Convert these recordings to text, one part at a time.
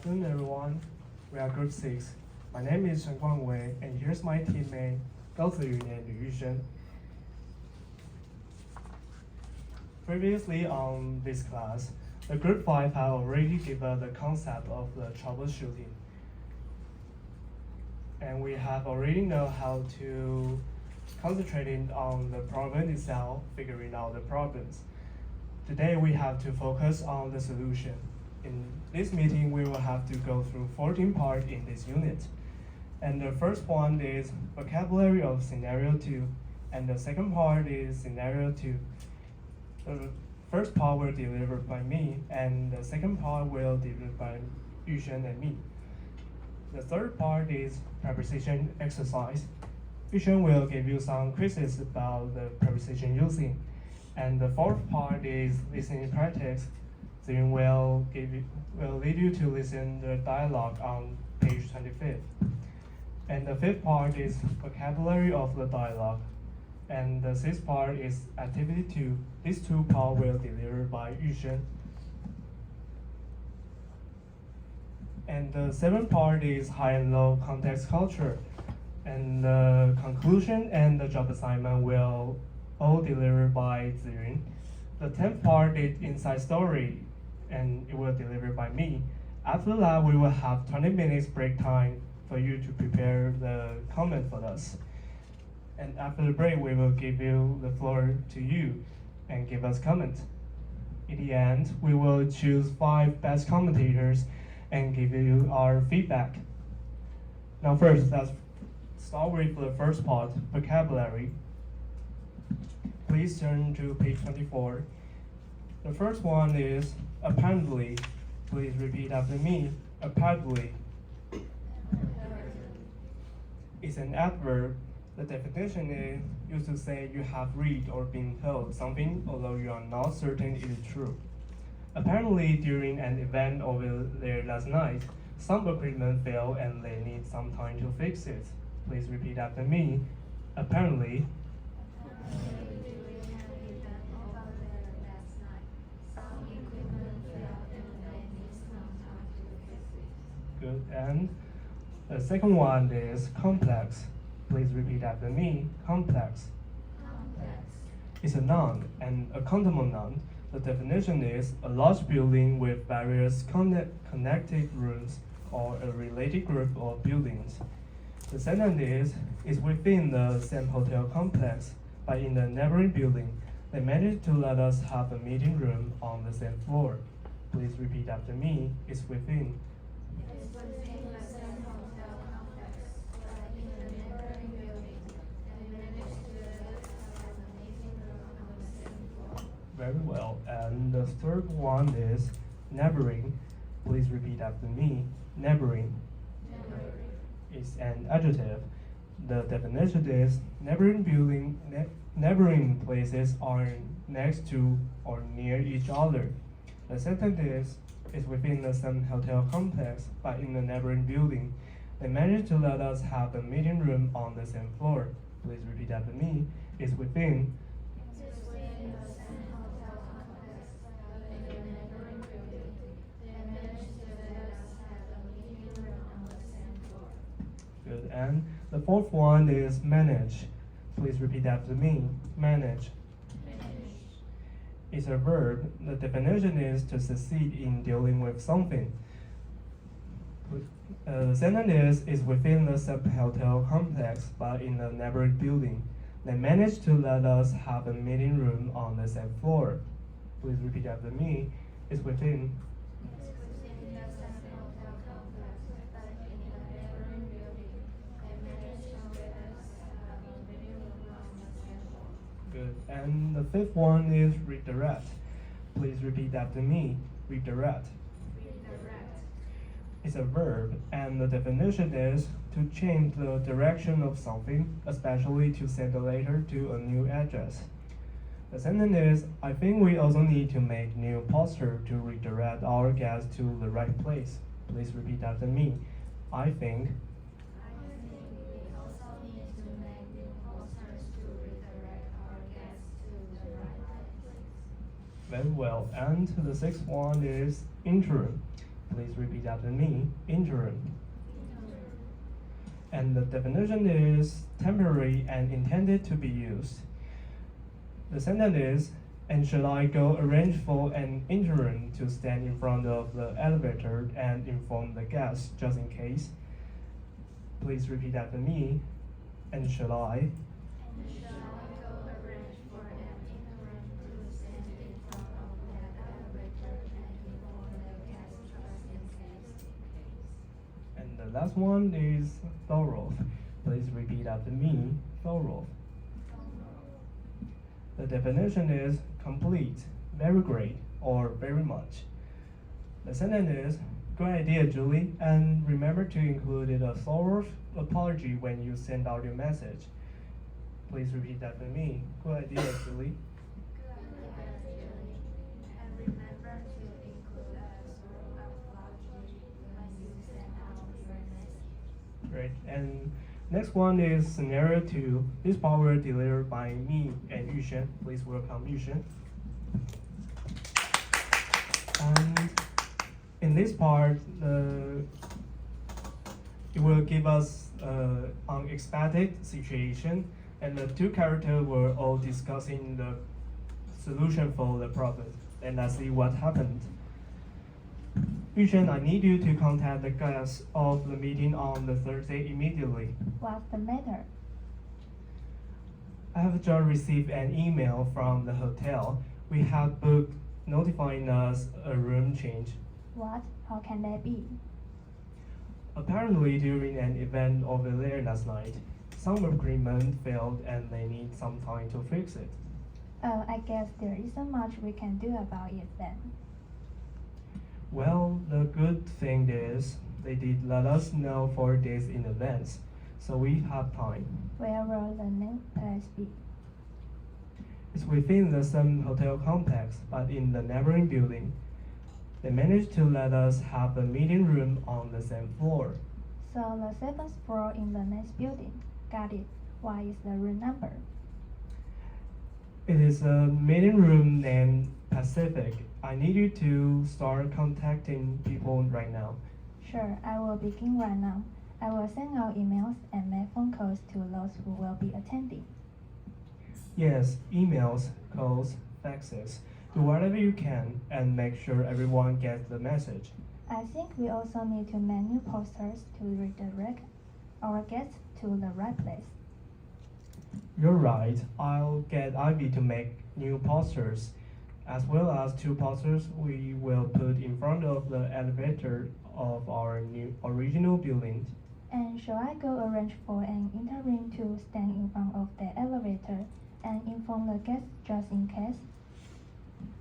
afternoon, everyone. We are Group 6. My name is Chen Guangwei, and here's my teammate, Gao Ziyun and Liu Yushen. Previously on this class, the Group 5 have already given the concept of the troubleshooting. And we have already know how to concentrate on the problem itself, figuring out the problems. Today we have to focus on the solution. In this meeting, we will have to go through 14 parts in this unit. And the first one is vocabulary of scenario 2, and the second part is scenario 2. The first part will be delivered by me, and the second part will be delivered by Yushen and me. The third part is preposition exercise. Yushen will give you some quizzes about the preposition using. And the fourth part is listening practice. Then will lead you to listen the dialogue on page 25. And the fifth part is vocabulary of the dialogue. And the sixth part is activity 2. These two parts will be delivered by Yushen. And the seventh part is high and low context culture. And the conclusion and the job assignment will all delivered by Ziyun. The 10th part is inside story, and it will be delivered by me. After that, we will have 20 minutes break time for you to prepare the comment for us. And after the break, we will give you the floor to you and give us comment. In the end, we will choose 5 best commentators and give you our feedback. Now first, let's start with the first part, vocabulary. Please turn to page 24. The first one is apparently. Please repeat after me. Apparently. It's an adverb. The definition is used to say you have read or been told something although you are not certain it is true. Apparently, during an event over there last night, some equipment failed and they need some time to fix it. Please repeat after me. Apparently. Good. And the second one is complex. Please repeat after me. Complex. It's a noun and a countable noun. The definition is a large building with various connected rooms or a related group of buildings. The sentence is within the same hotel complex, but in the neighboring building. They managed to let us have a meeting room on the same floor. Please repeat after me. It's within. It's within the same hotel complex, but in the neighboring building. They managed to let us have a meeting room on the same floor. Very well. And the third one is neighboring. Please repeat after me. Neighboring. It's an adjective. The definition is neighboring places are next to or near each other. The sentence is within the same hotel complex, but in the neighboring building. They managed to let us have a meeting room on the same floor. Please repeat after me. It's within. It's within the same hotel complex, but in the neighboring building. They managed to let us have a meeting room on the same floor. Good. And the fourth one is manage. Please repeat after me. Manage. It's a verb. The definition is to succeed in dealing with something. The sentence is within the sub-hotel complex, but in the neighboring building. They managed to let us have a meeting room on the same floor. Please repeat after me. It's within. It's within the same hotel complex, but in the neighboring building. They managed to let us have a meeting room on the same floor. Good. And the fifth one is redirect. Please repeat after me. Redirect. Redirect. It's a verb, and the definition is to change the direction of something, especially to send a letter to a new address. The sentence is, I think we also need to make new poster to redirect our guests to the right place. Please repeat after me. I think. I think we also need to make new posters to redirect our guests to the right place. Very well. And the sixth one is interim. Please repeat after me. Interim. And the definition is temporary and intended to be used. The sentence is, and shall I go arrange for an interim to stand in front of the elevator and inform the guests just in case? Please repeat after me. And shall I? And shall I go arrange for an interim to stand in front of that elevator and inform the guests just in case? And the last one is thorough. Please repeat after me. Thorough. The definition is complete, very great, or very much. The sentence is, good idea, Julie, and remember to include a thorough apology when you send out your message. Please repeat after me. Good idea, Julie. Good idea, Julie. And remember to include a thorough apology when you send out your message. Great. And next one is scenario 2. This part will delivered by me and Yushen. Please welcome Yushen. And in this part, it will give us unexpected situation, and the two characters were all discussing the solution for the problem. And let's see what happened. Yushen, I need you to contact the guests of the meeting on the Thursday immediately. What's the matter? I have just received an email from the hotel. We have booked notifying us a room change. What? How can that be? Apparently, during an event over there last night, some agreement failed and they need some time to fix it. Oh, I guess there isn't much we can do about it then. Well, the good thing is they did let us know 4 days in advance, so we have time. Where will the new place be? It's within the same hotel complex, but in the neighboring building. They managed to let us have the meeting room on the same floor. So the 7th floor in the next building. Got it. What is the room number? It is a meeting room named Pacific. I need you to start contacting people right now. Sure, I will begin right now. I will send out emails and make phone calls to those who will be attending. Yes, emails, calls, faxes. Do whatever you can and make sure everyone gets the message. I think we also need to make new posters to redirect our guests to the right place. You're right. I'll get Ivy to make new posters, as well as 2 posters we will put in front of the elevator of our new original building. And shall I go arrange for an interim to stand in front of the elevator and inform the guests just in case?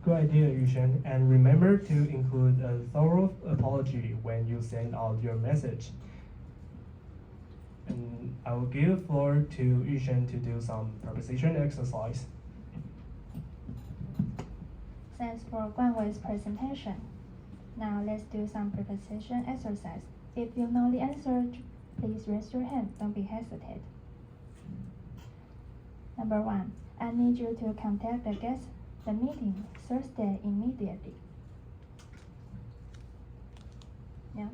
Good idea, Yushen, and remember to include a thorough apology when you send out your message. And I will give the floor to Yushen to do some preposition exercise. Thanks for Guanwei's presentation. Now let's do some preposition exercise. If you know the answer, please raise your hand. Don't be hesitant. Number 1. I need you to contact the guest the meeting Thursday immediately. Now,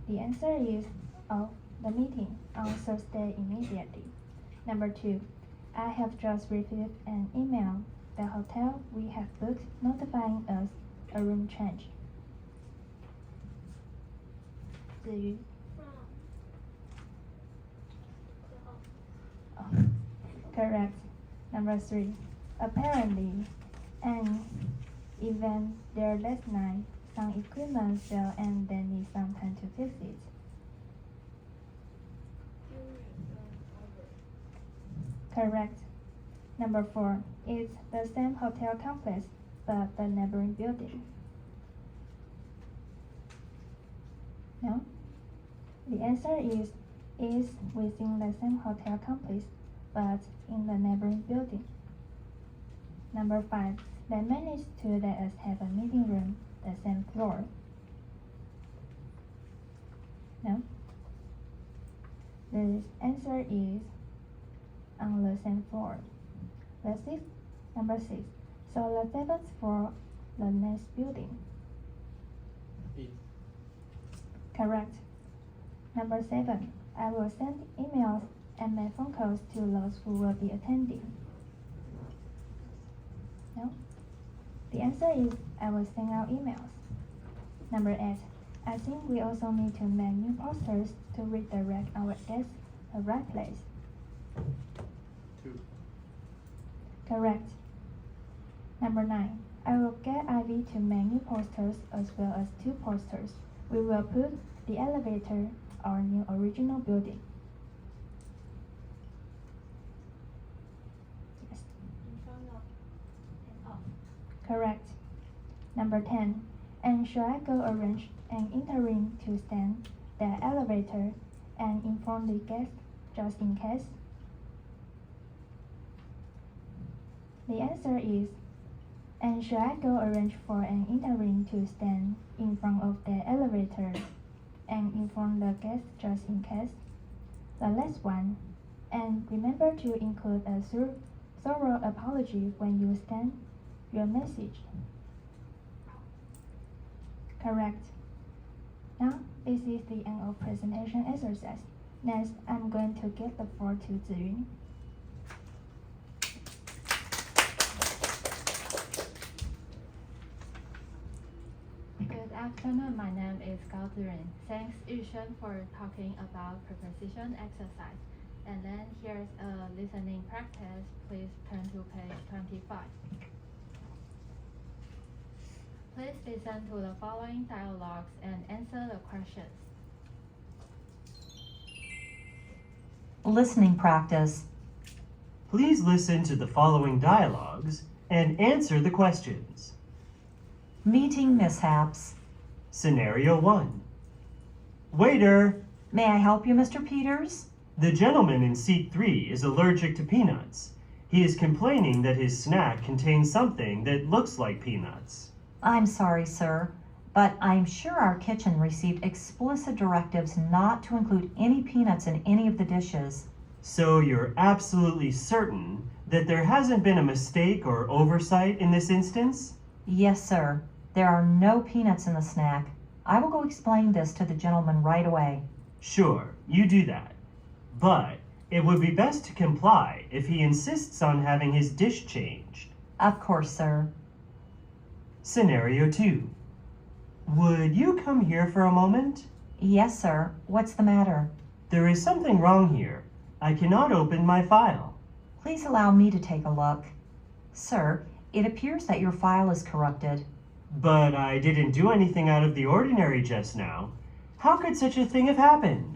the answer is of the meeting on Thursday immediately. Number 2. I have just received an email. The hotel we have booked notifying us a room change. Ziyu. Oh, correct. Number 3. Apparently, an event there last night, some equipment fell and they need some time to fix it. Correct. Number 4. It's the same hotel complex, but the neighboring building. No? The answer is within the same hotel complex, but in the neighboring building. Number 5. They managed to let us have a meeting room, the same floor. No? The answer is on the same floor. Number 6. So the 7th floor, the next building. It's Correct. Number 7, I will send emails and make phone calls to those who will be attending. No? The answer is I will send out emails. Number 8, I think we also need to make new posters to redirect our guests to the right place. 2. Correct. Number 9, I will get Ivy to make new posters as well as 2 posters. We will put the elevator, our new original building. Yes. In front of and off. Correct. Number 10, and should I go arrange an interim to stand the elevator and inform the guests just in case? The answer is, and should I go arrange for an interim to stand in front of the elevator and inform the guests just in case? The last one, and remember to include a thorough apology when you send your message. Correct. Now, this is the end of presentation exercise. Next, I'm going to give the floor to Ziyun. Good afternoon, my name is Gao Ziyun. Thanks Yushen for talking about preposition exercise. And then here's a listening practice. Please turn to page 25. Please listen to the following dialogues and answer the questions. Listening practice. Please listen to the following dialogues and answer the questions. Meeting mishaps. Scenario 1. Waiter, May I help you, Mr. Peters? the gentleman in seat 3 is allergic to peanuts. He is complaining that his snack contains something that looks like peanuts. I'm sorry, sir, but I'm sure our kitchen received explicit directives not to include any peanuts in any of the dishes. So you're absolutely certain that there hasn't been a mistake or oversight in this instance? Yes, sir. There are no peanuts in the snack. I will go explain this to the gentleman right away. Sure, you do that. But it would be best to comply if he insists on having his dish changed. Of course, sir. Scenario 2. Would you come here for a moment? Yes, sir. What's the matter? There is something wrong here. I cannot open my file. Please allow me to take a look. Sir, it appears that your file is corrupted. But I didn't do anything out of the ordinary just now. How could such a thing have happened?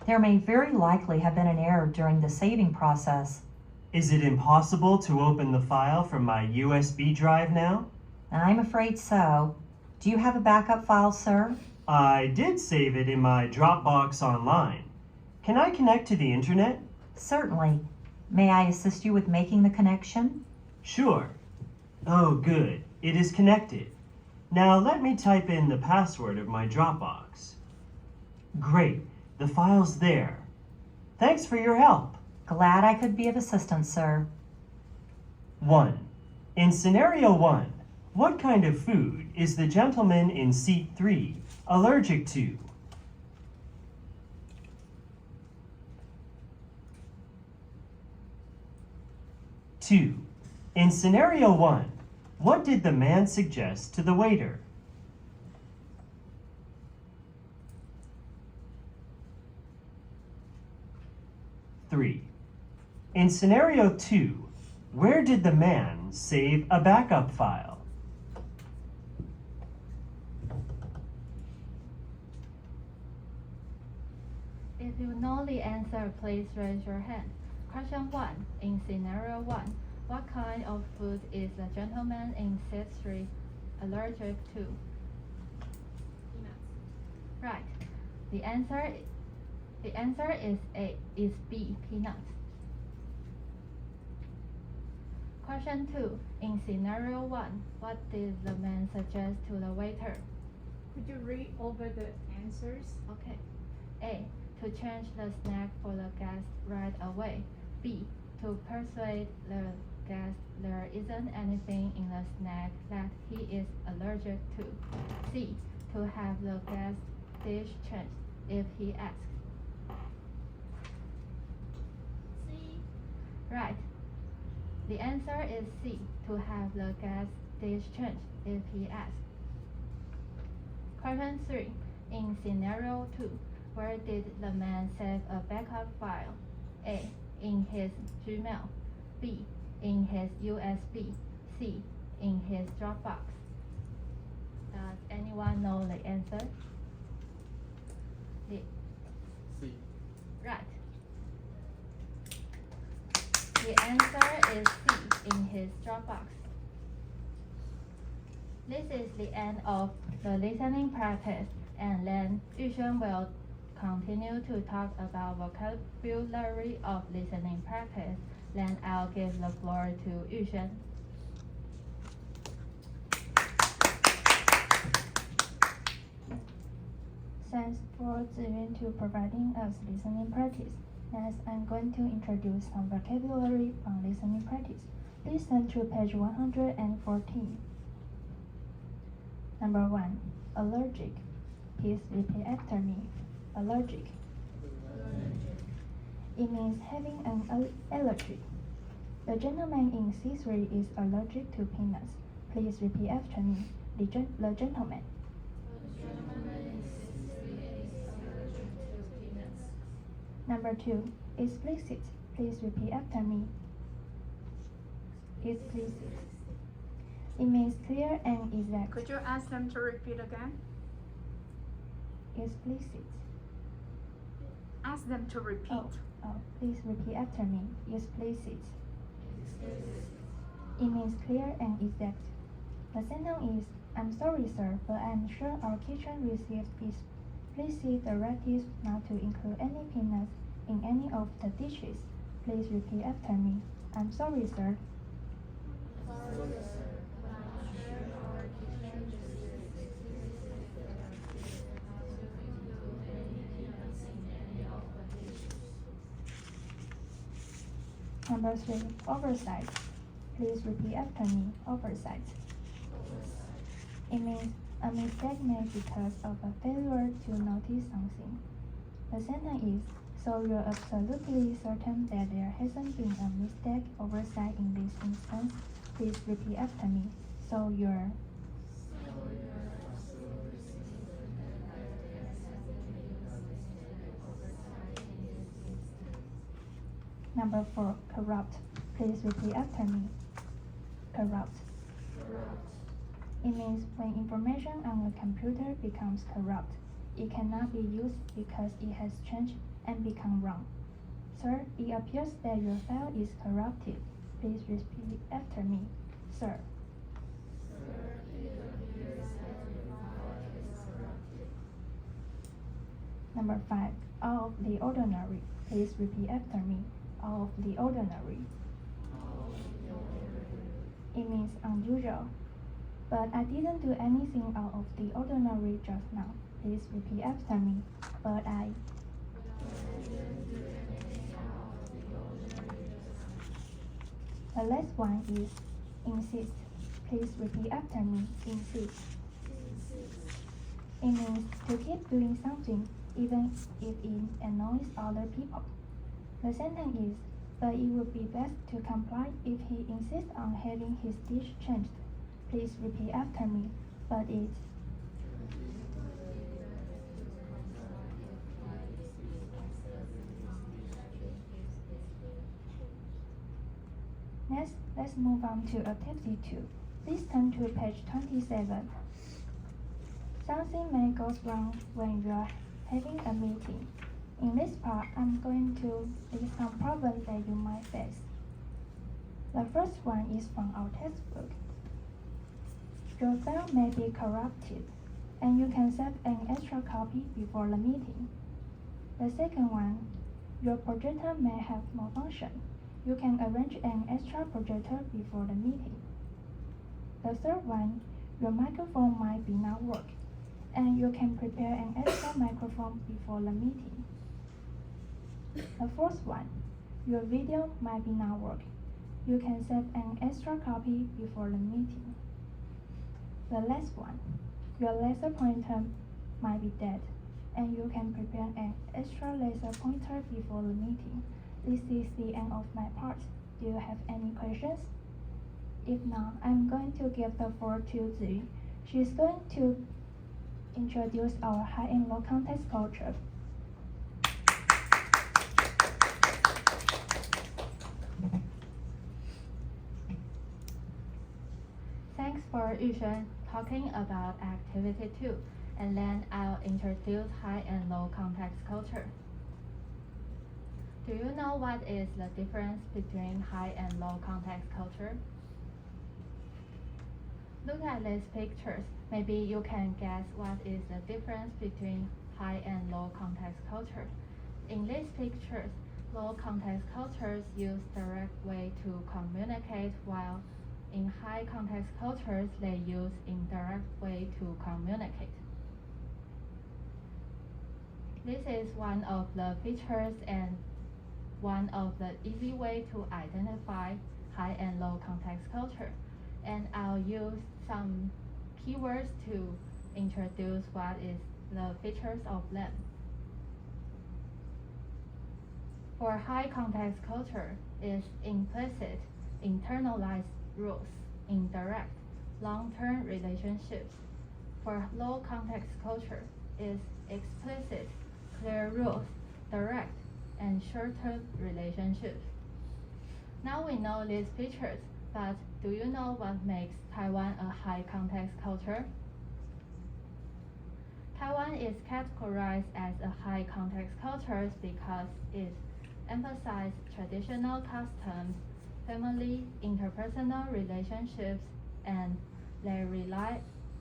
There may very likely have been an error during the saving process. Is it impossible to open the file from my USB drive now? I'm afraid so. Do you have a backup file, sir? I did save it in my Dropbox online. Can I connect to the internet? Certainly. May I assist you with making the connection? Sure. Oh, good. It is connected. Now let me type in the password of my Dropbox. Great. The file's there. Thanks for your help. Glad I could be of assistance, sir. 1. In scenario 1, what kind of food is the gentleman in seat 3 allergic to? Two. In scenario 1, what did the man suggest to the waiter? 3. In scenario 2, where did the man save a backup file? If you know the answer, please raise your hand. Question 1. In scenario 1, what kind of food is the gentleman in seat 3 allergic to? Peanuts. Right. The answer is B, peanuts. Question 2. In scenario 1, what did the man suggest to the waiter? Could you read over the answers? Okay. A. To change the snack for the guest right away. B. To persuade the guest there isn't anything in the snack that he is allergic to. C. To have the guest dish changed if he asks? C. Right. The answer is C, to have the gas dish changed if he asks. Question 3. In scenario 2, where did the man save a backup file? A. In his Gmail. B. In his USB. C. In his Dropbox. Does anyone know the answer? The C. Right. The answer is C, in his Dropbox. This is the end of the listening practice, and then Yuxuan will continue to talk about vocabulary of listening practice. Then I'll give the floor to Yuxuan. Thanks for Ziyuan to providing us listening practice. Next, I'm going to introduce some vocabulary from listening practice. Please turn to page 114. Number 1. Allergic. Please repeat after me. Allergic. It means having an allergy. The gentleman in C3 is allergic to peanuts. Please repeat after me. The gentleman. Number 2. Explicit. Please repeat after me. Explicit. It means clear and exact. Could you ask them to repeat again? Explicit. Ask them to repeat. Please repeat after me. Explicit. It means clear and exact. The sentence is, I'm sorry, sir, but I'm sure our kitchen received explicit directives not to include any peanuts in any of the dishes. Please repeat after me. I'm sorry, sir. Number 3. Oversight. Please repeat after me. Oversight. It means a mistake made because of a failure to notice something. The sentence is, so you're absolutely certain that there hasn't been a mistake oversight in this instance? Please repeat after me. So you're Number 4. Corrupt. Please repeat after me. Corrupt. It means when information on a computer becomes corrupt, it cannot be used because it has changed and become wrong. Sir, it appears that your file is corrupted. Please repeat after me. Sir. Number 5. Out of the ordinary. Please repeat after me. Out of the ordinary. It means unusual. But I didn't do anything out of the ordinary just now. Please repeat after me. But I. The last one is insist. Please repeat after me. Insist. It means to keep doing something even if it annoys other people. The sentence is, but it would be best to comply if he insists on having his dish changed. Please repeat after me. But it. Next, let's move on to activity 2. Please turn to page 27. Something may go wrong when you are having a meeting. In this part, I'm going to list some problems that you might face. The first one is from our textbook. Your file may be corrupted, and you can save an extra copy before the meeting. The second one, your projector may have malfunction. You can arrange an extra projector before the meeting. The third one, your microphone might be not work, and you can prepare an extra microphone before the meeting. The fourth one, your video might be not work. You can save an extra copy before the meeting. The last one, your laser pointer might be dead. and you can prepare an extra laser pointer before the meeting. This is the end of my part. Do you have any questions? If not, I'm going to give the floor to Zi. She's going to introduce our high and low context culture. Thanks for Yushen talking about activity 2, and then I'll introduce high and low context culture. Do you know what is the difference between high and low context culture? Look at these pictures. Maybe you can guess what is the difference between high and low context culture. In these pictures, low context cultures use direct way to communicate, while in high context cultures, they use indirect way to communicate. This is one of the features and one of the easy way to identify high and low context culture. And I'll use some keywords to introduce what is the features of them. For high context culture is implicit, internalized rules, indirect, long-term relationships. For low context culture is explicit, clear rules, direct, and short-term relationships. Now we know these features, but do you know what makes Taiwan a high context culture? Taiwan is categorized as a high context culture because it emphasizes traditional customs, family, interpersonal relationships, and they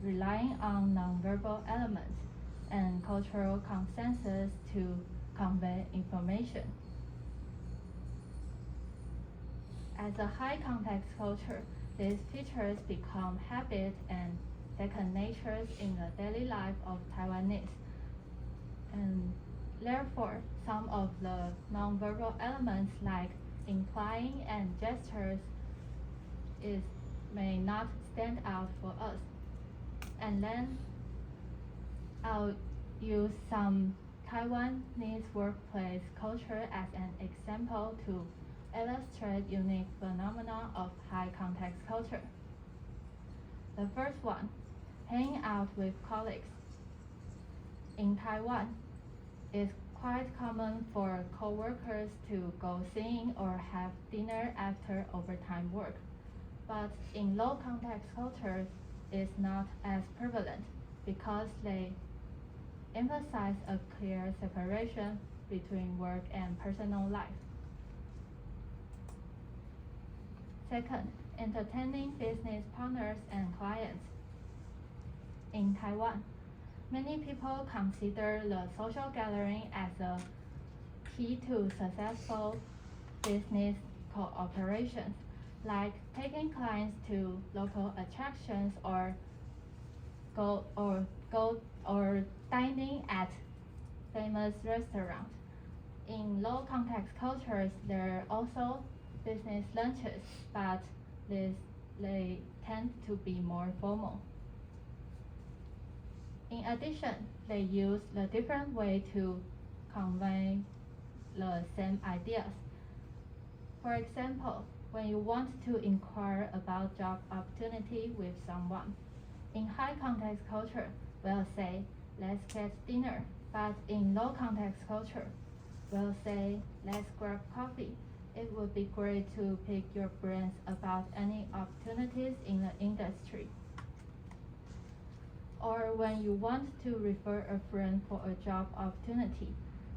relying on nonverbal elements and cultural consensus to convey information. As a high context culture, these features become habit and second natures in the daily life of Taiwanese. And therefore, some of the nonverbal elements like implying and gestures may not stand out for us. And then I'll use some Taiwanese workplace culture as an example to illustrate unique phenomena of high context culture. The first one, hanging out with colleagues. In Taiwan, it's quite common for co-workers to go sing or have dinner after overtime work. But in low context cultures, it's not as prevalent because they emphasize a clear separation between work and personal life. Second, entertaining business partners and clients. In Taiwan, many people consider the social gathering as a key to successful business cooperation, like taking clients to local attractions or dining at famous restaurants. In low context cultures, there are also business lunches, but they tend to be more formal. In addition, they use the different way to convey the same ideas. For example, when you want to inquire about job opportunity with someone, in high context culture, we'll say, let's get dinner. But in low context culture, we'll say, let's grab coffee. It would be great to pick your brains about any opportunities in the industry. Or when you want to refer a friend for a job opportunity,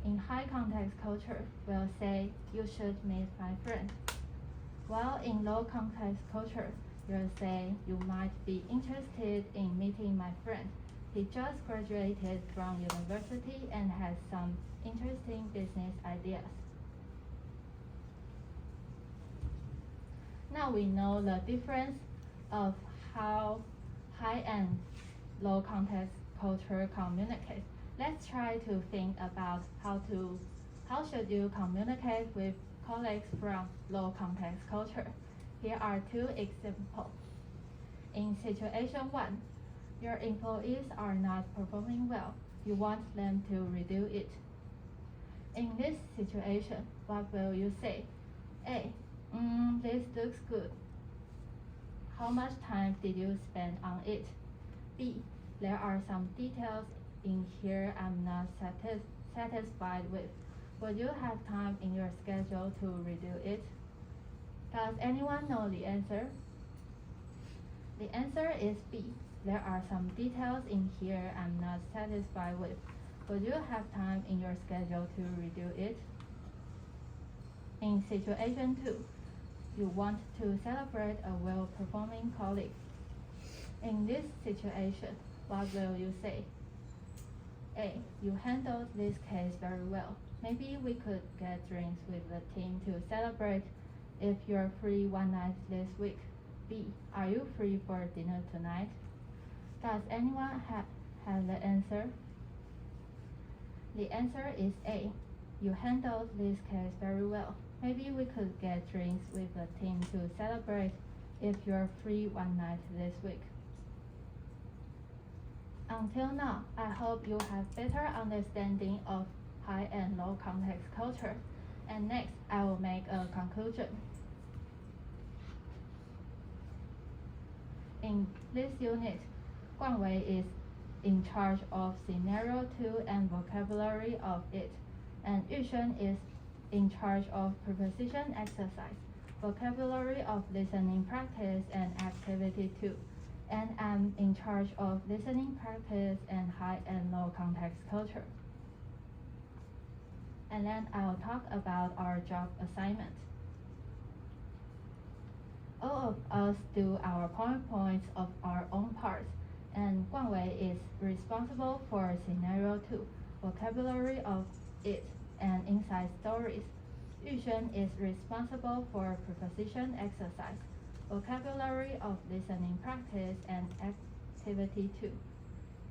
in high context culture, we'll say, you should meet my friend. While in low context culture, you'll say, you might be interested in meeting my friend. He just graduated from university and has some interesting business ideas. Now we know the difference of how high and low context culture communicate. Let's try to think about how should you communicate with colleagues from low context culture. Here are two examples. In situation 1, Your employees are not performing well. You want them to redo it. In this situation, what will you say? A. This looks good. How much time did you spend on it? B. There are some details in here I'm not satisfied with. Would you have time in your schedule to redo it? Does anyone know the answer? The answer is B. There are some details in here I'm not satisfied with. Would you have time in your schedule to redo it? In situation 2, you want to celebrate a well-performing colleague. In this situation, what will you say? A. You handled this case very well. Maybe we could get drinks with the team to celebrate if you're free one night this week. B. Are you free for dinner tonight? Does anyone have the answer? The answer is A. You handled this case very well. Maybe we could get drinks with the team to celebrate if you're free one night this week. Until now, I hope you have better understanding of high and low context culture. And next, I will make a conclusion. In this unit, Guang Wei is in charge of scenario 2 and vocabulary of it, and Yusheng is in charge of preposition exercise, vocabulary of listening practice, and activity 2. And I'm in charge of listening practice and high and low context culture. And then I'll talk about our job assignment. All of us do our PowerPoints of our own parts, and Guang Wei is responsible for scenario 2, vocabulary of it, and inside stories. Yusheng is responsible for preposition exercise, vocabulary of listening practice, and activity 2.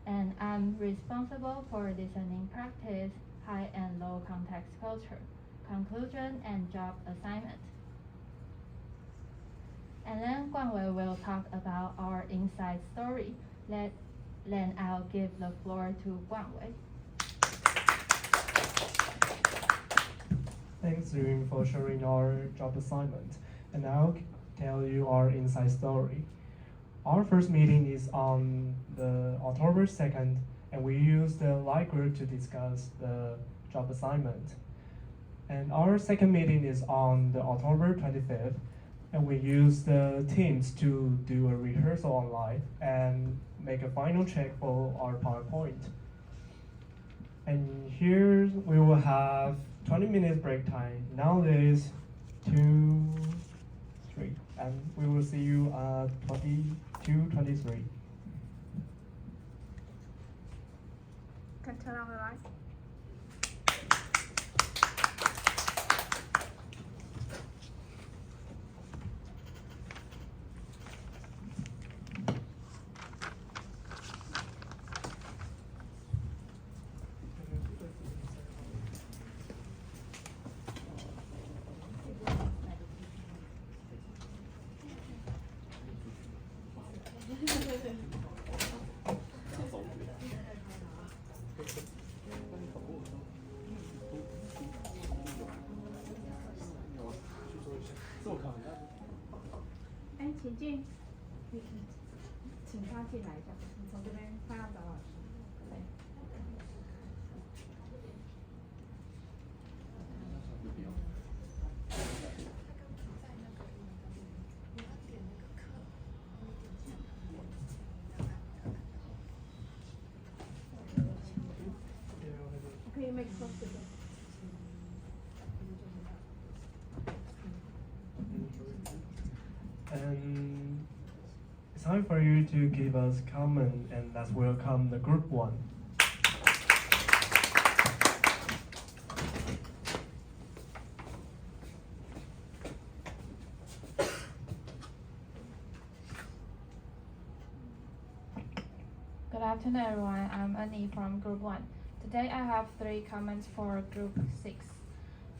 And I'm responsible for listening practice, high and low context culture, conclusion, and job assignment. And then Guang Wei will talk about our inside story. Then I'll give the floor to Guang Wei. Thanks, Yun, for sharing our job assignment. And I'll tell you our inside story. Our first meeting is on the October 2nd, and we use the light group to discuss the job assignment. And our second meeting is on the October 25th, and we use the Teams to do a rehearsal online and make a final check for our PowerPoint. And here we will have 20 minutes break time. Nowadays, 2, 3, and we will see you at 22:23. Can turn on the light.哎，请进，请他进来一下，你从这边他要找老师。对。可以 make close it. And it's time for you to give us comment, and let's welcome the group 1. Good afternoon, everyone. I'm Annie from Group 1. Today I have 3 comments for Group 6.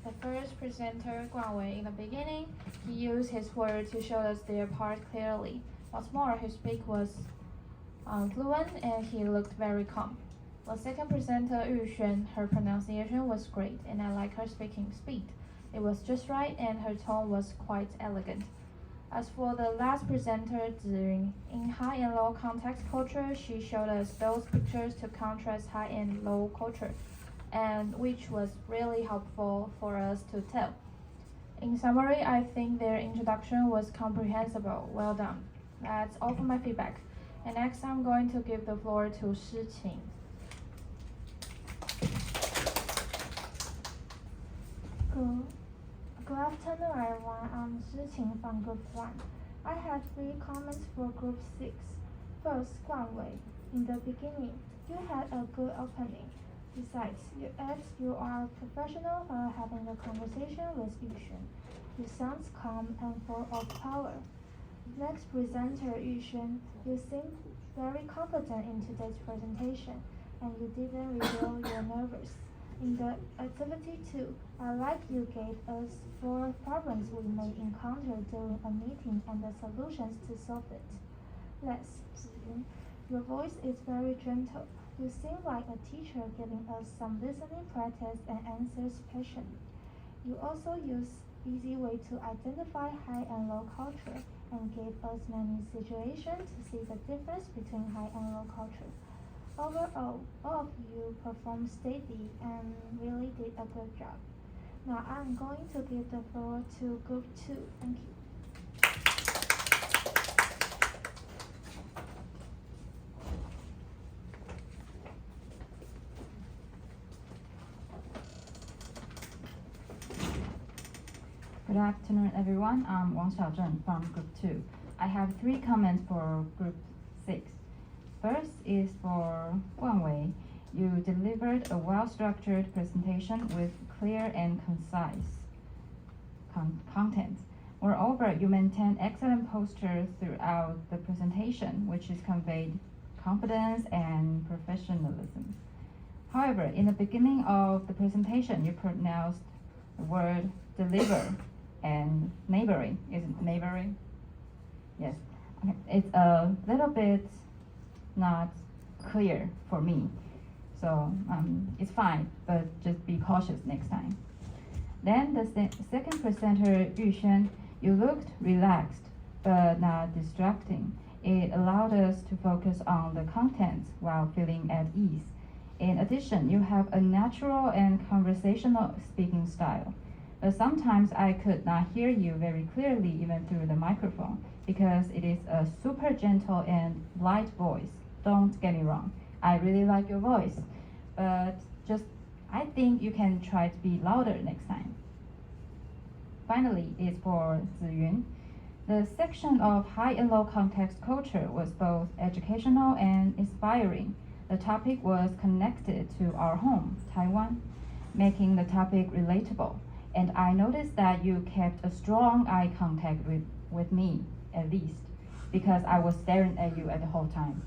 The first presenter, Guang Wei, in the beginning, he used his words to show us their part clearly. What's more, his speech was fluent and he looked very calm. The second presenter, Yu Xuan, her pronunciation was great and I like her speaking speed. It was just right and her tone was quite elegant. As for the last presenter, Ziyun, in high and low context culture, she showed us those pictures to contrast high and low culture, and which was really helpful for us to tell. In summary, I think their introduction was comprehensible. Well done. That's all for my feedback. And next, I'm going to give the floor to Shiqing. Good afternoon, everyone. I'm Shiqing from Group 1. I have 3 comments for Group 6. First, Guangwei. In the beginning, you had a good opening. Besides, you are professional while having a conversation with Yu Xuan. You sound calm and full of power. Next presenter, Yu Xuan, you seem very confident in today's presentation, and you didn't reveal your nervous. In the activity 2, I like you gave us 4 problems we may encounter during a meeting and the solutions to solve it. Next, Ziyun, your voice is very gentle. You seem like a teacher giving us some listening practice and answers patiently. You also use easy way to identify high and low culture and gave us many situations to see the difference between high and low culture. Overall, all of you performed steady and really did a good job. Now I'm going to give the floor to Group 2. Thank you. Good afternoon, everyone. I'm Wang Xiaozhen from Group 2. I have 3 comments for Group 6. First is for Guangwei. You delivered a well-structured presentation with clear and concise content. Moreover, you maintained excellent posture throughout the presentation, which is conveyed confidence and professionalism. However, in the beginning of the presentation, you pronounced the word deliver and neighboring. Is it neighboring? Yes. Okay. It's a little bit not clear for me. So it's fine, but just be cautious next time. Then the second presenter, Yu Xuan, you looked relaxed, but not distracting. It allowed us to focus on the content while feeling at ease. In addition, you have a natural and conversational speaking style. But sometimes I could not hear you very clearly even through the microphone because it is a super gentle and light voice. Don't get me wrong, I really like your voice, but I think you can try to be louder next time. Finally, it's for Ziyun. The section of high and low context culture was both educational and inspiring. The topic was connected to our home, Taiwan, making the topic relatable. And I noticed that you kept a strong eye contact with me, at least, because I was staring at you at the whole time.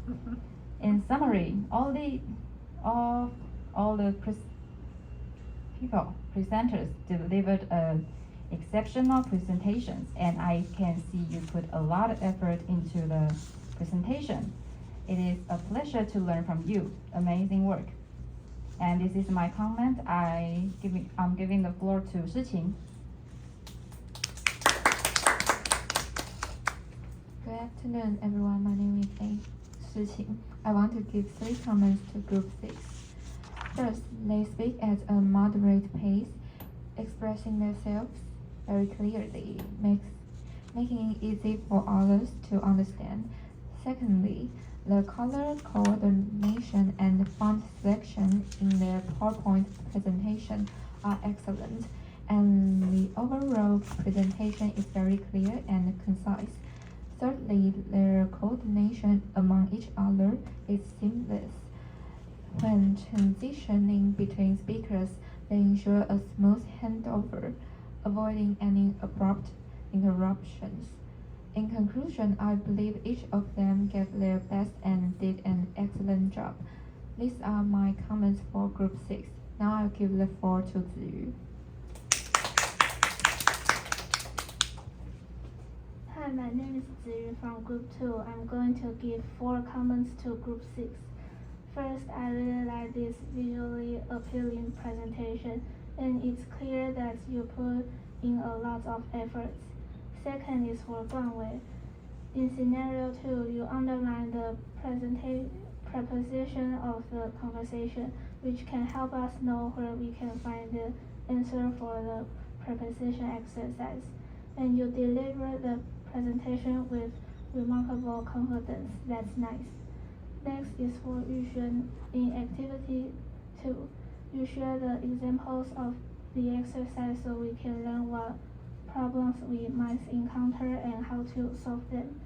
In summary, all the presenters delivered exceptional presentations, and I can see you put a lot of effort into the presentation. It is a pleasure to learn from you. Amazing work. And this is my comment. I'm giving the floor to Shiqing. Good afternoon, everyone. My name is Shiqing. I want to give 3 comments to Group 6. First, they speak at a moderate pace, expressing themselves very clearly, making it easy for others to understand. Secondly, the color coordination and font selection in their PowerPoint presentation are excellent, and the overall presentation is very clear and concise. Thirdly, their coordination among each other is seamless. When transitioning between speakers, they ensure a smooth handover, avoiding any abrupt interruptions. In conclusion, I believe each of them gave their best and did an excellent job. These are my comments for Group 6. Now I'll give the floor to Ziyu. Hi, my name is Ziyun from Group 2. I'm going to give 4 comments to Group 6. First, I really like this visually appealing presentation, and it's clear that you put in a lot of efforts. Second is for Guangwei. In scenario 2, you underline the preposition of the conversation, which can help us know where we can find the answer for the preposition exercise. And you deliver the presentation with remarkable confidence. That's nice. Next is for Yuxuan. In activity 2, you share the examples of the exercise so we can learn what problems we might encounter and how to solve them.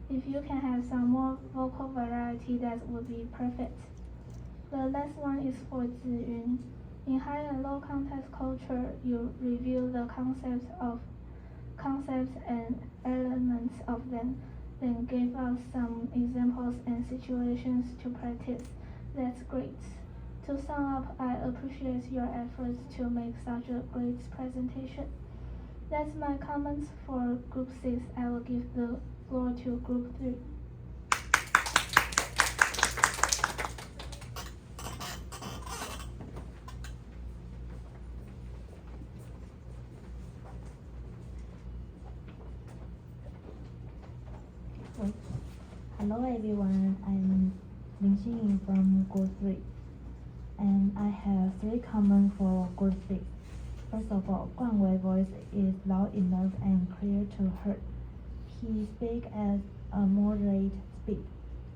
If you can have some more vocal variety, that would be perfect. The last one is for Ziyun. In high and low context culture, you review the concepts and elements of them, then give us some examples and situations to practice. That's great. To sum up, I appreciate your efforts to make such a great presentation. That's my comments for Group 6. I will give the floor to Group 3. Hello everyone, I'm Lin Xinyin from Group 3, and I have 3 comments for Group 6. First of all, Guangwei's voice is loud enough and clear to hear. He speaks at a moderate speed,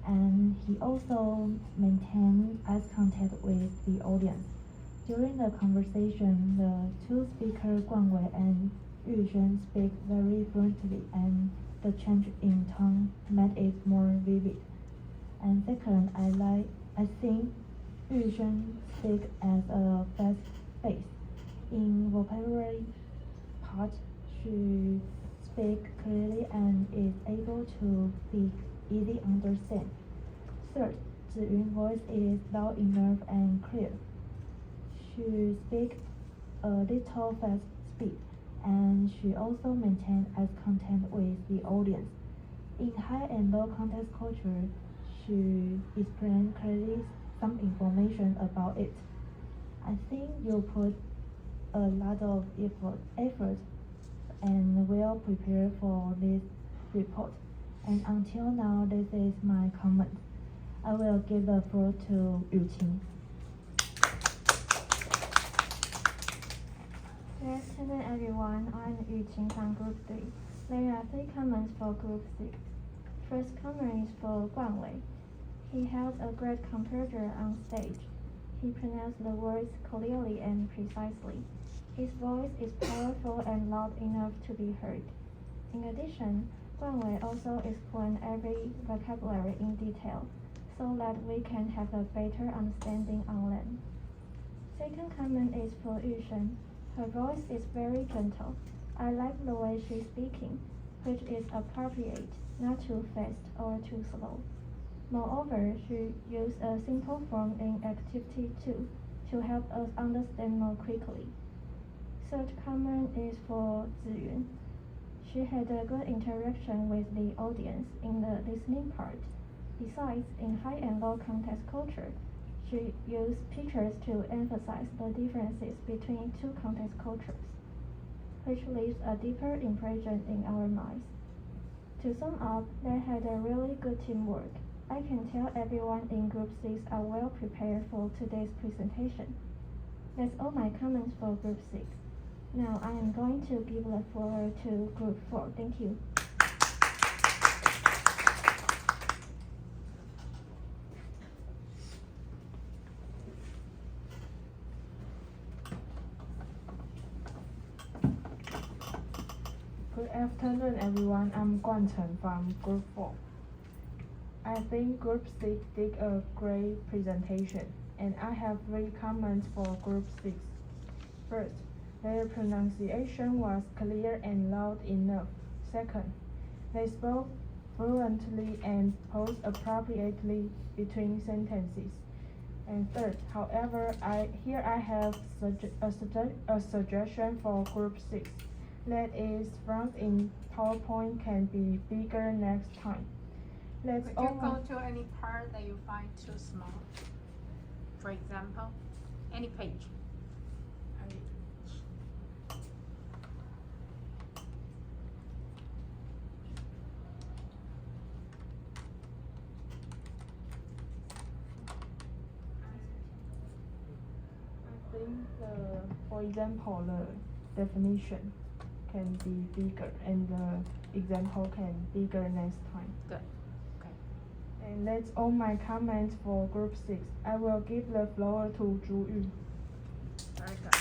and he also maintains eye contact with the audience. During the conversation, the 2 speakers, Guangwei and Yuxuan, speak very fluently, and the change in tone made it more vivid. And second, I think Yuxuan speaks at a fast pace. In vocabulary part, she speaks clearly and is able to be easy understand. Third, Ziyun's voice is loud enough and clear. She speaks a little fast speed, and she also maintains eye contact with the audience. In high and low context culture, she explains clearly some information about it. I think you put a lot of effort and well prepared for this report. And until now, this is my comment. I will give the floor to Yuqing. Good afternoon, everyone. I'm Yuqing from Group 3. There are 3 comments for Group 6. First comment is for Guangwei. He held a great composure on stage. He pronounced the words clearly and precisely. His voice is powerful and loud enough to be heard. In addition, Guangwei also explained every vocabulary in detail, so that we can have a better understanding on them. Second comment is for Yuxuan. Her voice is very gentle. I like the way she's speaking, which is appropriate, not too fast or too slow. Moreover, she used a simple form in activity 2 to help us understand more quickly. Third comment is for Ziyun. She had a good interaction with the audience in the listening part. Besides, in high and low context culture, she used pictures to emphasize the differences between 2 context cultures, which leaves a deeper impression in our minds. To sum up, they had a really good teamwork. I can tell everyone in Group 6 are well prepared for today's presentation. That's all my comments for Group 6. Now I am going to give the floor to Group 4. Thank you. Good afternoon, everyone. I'm Guan Chen from Group 4. I think Group 6 did a great presentation, and I have 3 comments for Group 6. First, their pronunciation was clear and loud enough. Second, they spoke fluently and paused appropriately between sentences. And third, however, I have a suggestion for Group 6. That is, front in PowerPoint can be bigger next time. Let's Could all you go to any part that you find too small? For example, any page. I think for example, the definition can be bigger and the example can be bigger next time. Good. Okay. And that's all my comments for group 6. I will give the floor to Zhu Yu. Very good.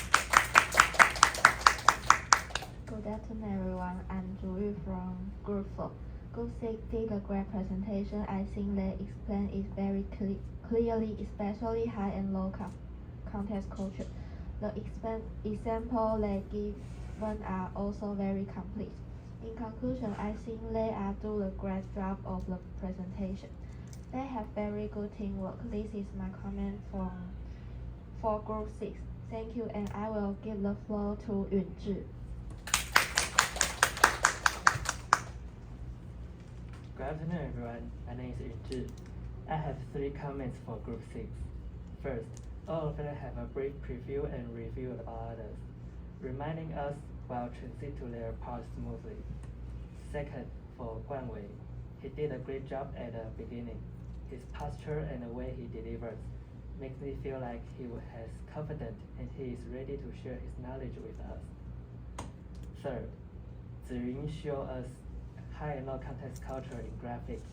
Good afternoon, everyone. I'm Zhu Yu from Group 4. Group 6 did a great presentation. I think they explained it very clearly, especially high and low context culture. The example they given are also very complete. In conclusion, I think they are doing a great job of the presentation. They have very good teamwork. This is my comment for Group 6. Thank you, and I will give the floor to Yunzhi. Good afternoon, everyone. My name is Yunzhi. I have 3 comments for Group 6. First, all of them have a brief preview and review about others, reminding us while transit to their parts smoothly. Second, for Guan Wei, he did a great job at the beginning. His posture and the way he delivers makes me feel like he has confidence and he is ready to share his knowledge with us. Third, Ziyun shows us high and low context culture in graphics,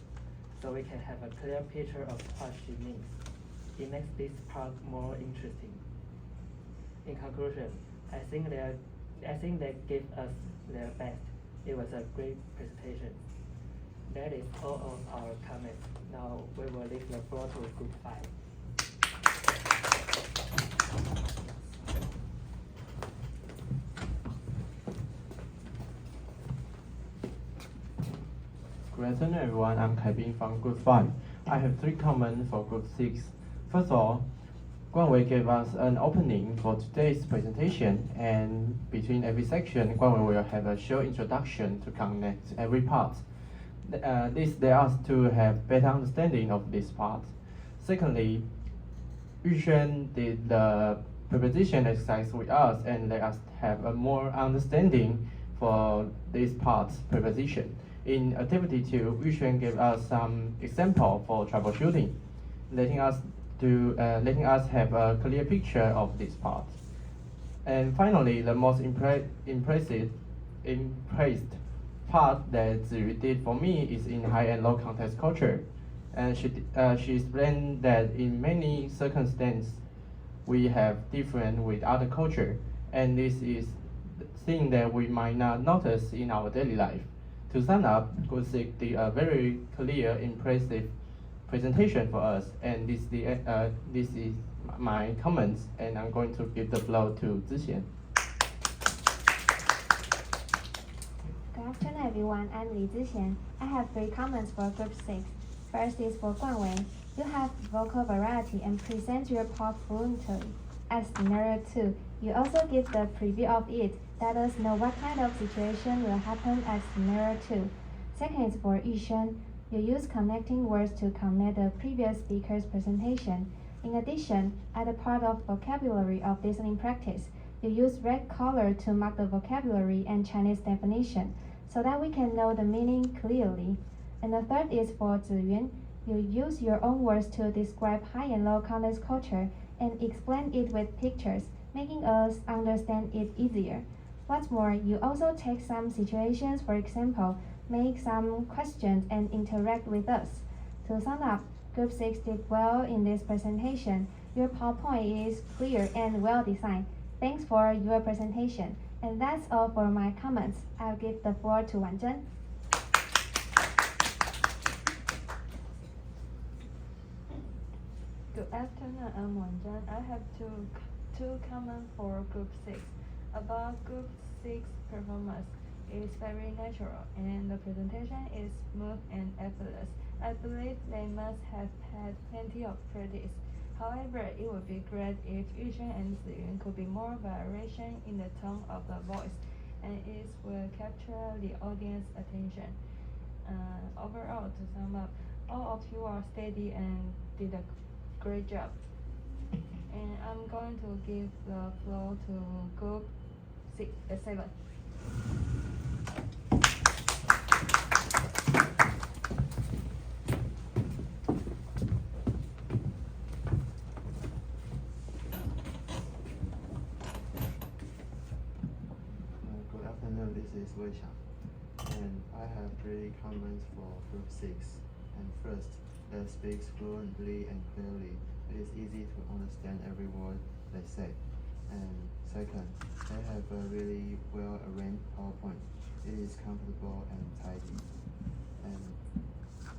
so we can have a clear picture of what she means. It makes this part more interesting. In conclusion, I think they gave us their best. It was a great presentation. That is all of our comments. Now we will leave the floor to Group 5. Good afternoon, everyone. I'm Kaibin from Group 5. I have 3 comments for Group 6. First of all, Guan Wei gave us an opening for today's presentation, and between every section, Guan Wei will have a short introduction to connect every part. This allows us to have better understanding of this part. Secondly, Yuxuan did the preposition exercise with us and let us have a more understanding for this part's preposition. In activity 2, Yuxuan gave us some example for troubleshooting, letting us have a clear picture of this part. And finally, the most impressed part that Ziyu did for me is in high and low context culture. And she explained that in many circumstances, we have different with other culture, and this is thing that we might not notice in our daily life. To sum up, Gusik did a very clear, impressive presentation for us, and this is my comments, and I'm going to give the floor to Zixian. Good afternoon, everyone. I'm Li Zixian. I have 3 comments for Group 6. First is for Guan Wei. You have vocal variety and present your part fluently. As scenario 2, you also give the preview of it. Let us know what kind of situation will happen at scenario 2. Second is for Yuxuan. You use connecting words to connect the previous speaker's presentation. In addition, at the part of vocabulary of listening practice, you use red color to mark the vocabulary and Chinese definition, so that we can know the meaning clearly. And the third is for Ziyun. You use your own words to describe high and low context culture and explain it with pictures, making us understand it easier. What's more, you also take some situations, for example, make some questions and interact with us. To sum up, Group 6 did well in this presentation. Your PowerPoint is clear and well designed. Thanks for your presentation. And that's all for my comments. I'll give the floor to Wanzhen. Good afternoon, I'm Wanzhen. I have two comments for Group 6. About Group 6 performance, it is very natural and the presentation is smooth and effortless. I believe they must have had plenty of practice. However, it would be great if Yuxuan and Ziyun could be more variation in the tone of the voice. and it will capture the audience attention. Overall, to sum up, all of you are steady and did a great job. And I'm going to give the floor to group 7. Good afternoon, this is Wei Xiang, and I have 3 comments for group 6. And first, they speak fluently and clearly. It is easy to understand every word they say. And second, they have a really well arranged PowerPoint. It is comfortable and tidy.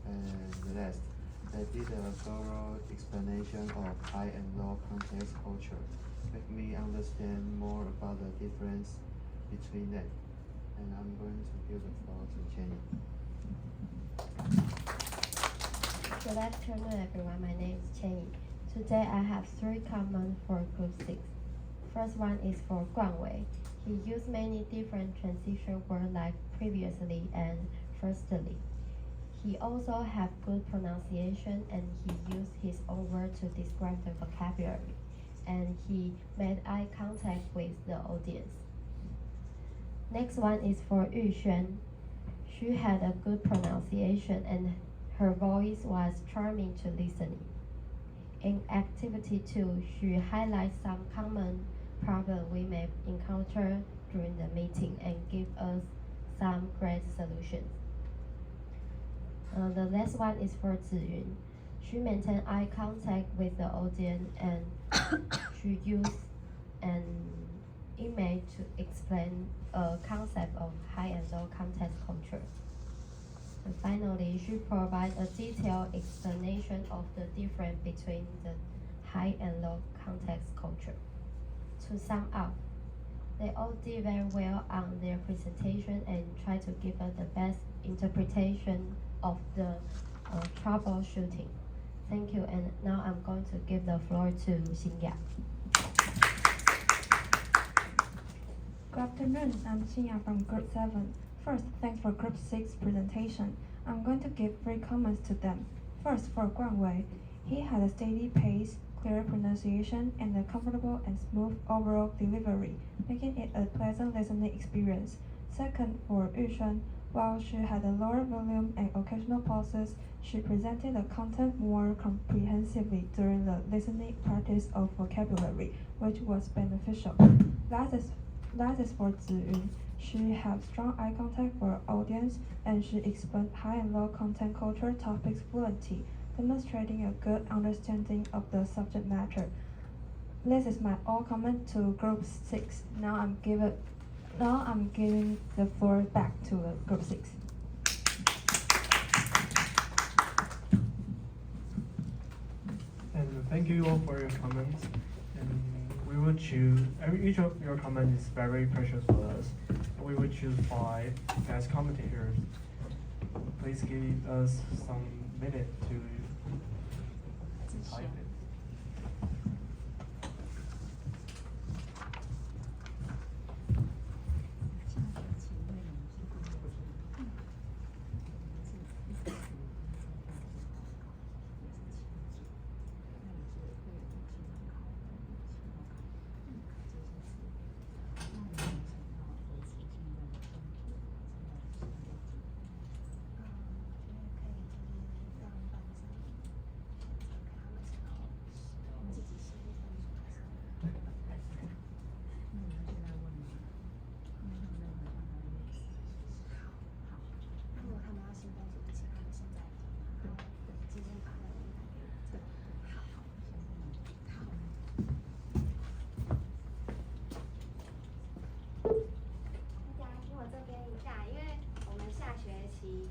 And last, they did a thorough explanation of high and low context culture. Make me understand more about the difference between them. And I'm going to give the floor to Jenny. Good afternoon, everyone. My name is Jenny. Today I have 3 comments for group 6. First one is for Guan Wei. He used many different transition words like previously and firstly. He also have good pronunciation and he used his own word to describe the vocabulary. And he made eye contact with the audience. Next one is for Yu Xuan. She had a good pronunciation and her voice was charming to listening. In activity 2, she highlights some common problems we may encounter during the meeting and give us some great solutions. The last one is for Ziyun. She maintained eye contact with the audience and she used an image to explain a concept of high and low context culture. And finally, she provides a detailed explanation of the difference between the high and low context culture. To sum up, they all did very well on their presentation and tried to give us the best interpretation of the troubleshooting. Thank you, and now I'm going to give the floor to Xingya. Good afternoon, I'm Xingya from Group 7. First, thanks for Group 6 presentation. I'm going to give 3 comments to them. First, for Guan Wei, he had a steady pace, clear pronunciation, and a comfortable and smooth overall delivery, making it a pleasant listening experience. Second, for Yu Xuan, while she had a lower volume and occasional pauses, she presented the content more comprehensively during the listening practice of vocabulary, which was beneficial. Last is for Ziyun. She had strong eye contact for her audience, and she explained high and low content culture topics fluently, demonstrating a good understanding of the subject matter. This is my all comment to Group 6. Now I'm giving the floor back to Group 6. And thank you all for your comments. And we will choose, each of your comments is very precious for us. We will choose 5 guest commentators. Please give us some minute to type it.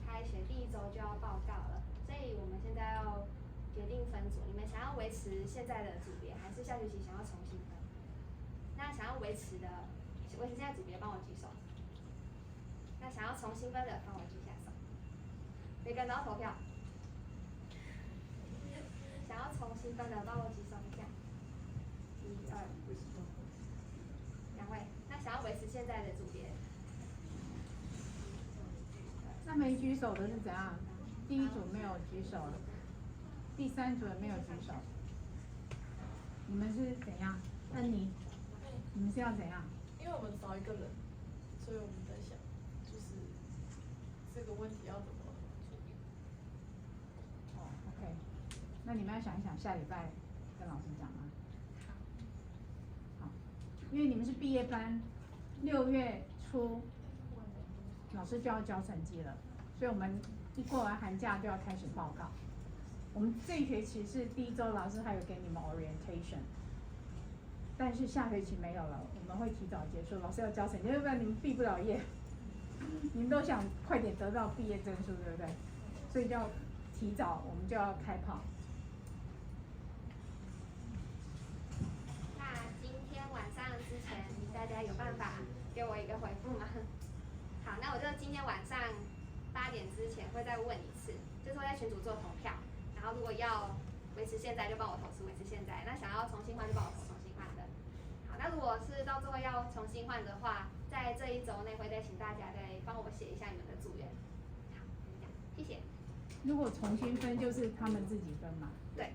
开学第1周就要报告了，所以我们现在要决定分组。你们想要维持现在的组别，还是下学期想要重新分？那想要维持现在组别，帮我举手。那想要重新分的，帮我举下手。每个人都要投票。想要重新分的，帮我举手一下。1、2，2位。那想要维持现在的组别，那没举手的是怎样？第一组没有举手，第三组也没有举手。你们是怎样？恩妮，你们是要怎样？因为我们少一个人，所以我们在想，就是这个问题要怎么处理。哦 ，OK， 那你们要想一想，下礼拜跟老师讲吗？好，因为你们是毕业班，6月初老师就要交成绩了，所以我们一过完寒假就要开始报告。我们这一学期是第1周，老师还有给你们 orientation， 但是下学期没有了，我们会提早结束，老师要交成绩，要不然你们毕不了业。你们都想快点得到毕业证书，对不对？所以就要提早，我们就要开跑。那今天晚上之前，大家有办法给我一个回复吗？好，那我就今天晚上8点之前会再问一次，就是会在群组做投票，然后如果要维持现在就帮我投是维持现在，那想要重新换就帮我投重新换的。好，那如果是到最后要重新换的话，在这1周内会再请大家再帮我写一下你们的组员。好，这样，谢谢。如果重新分就是他们自己分嘛？对。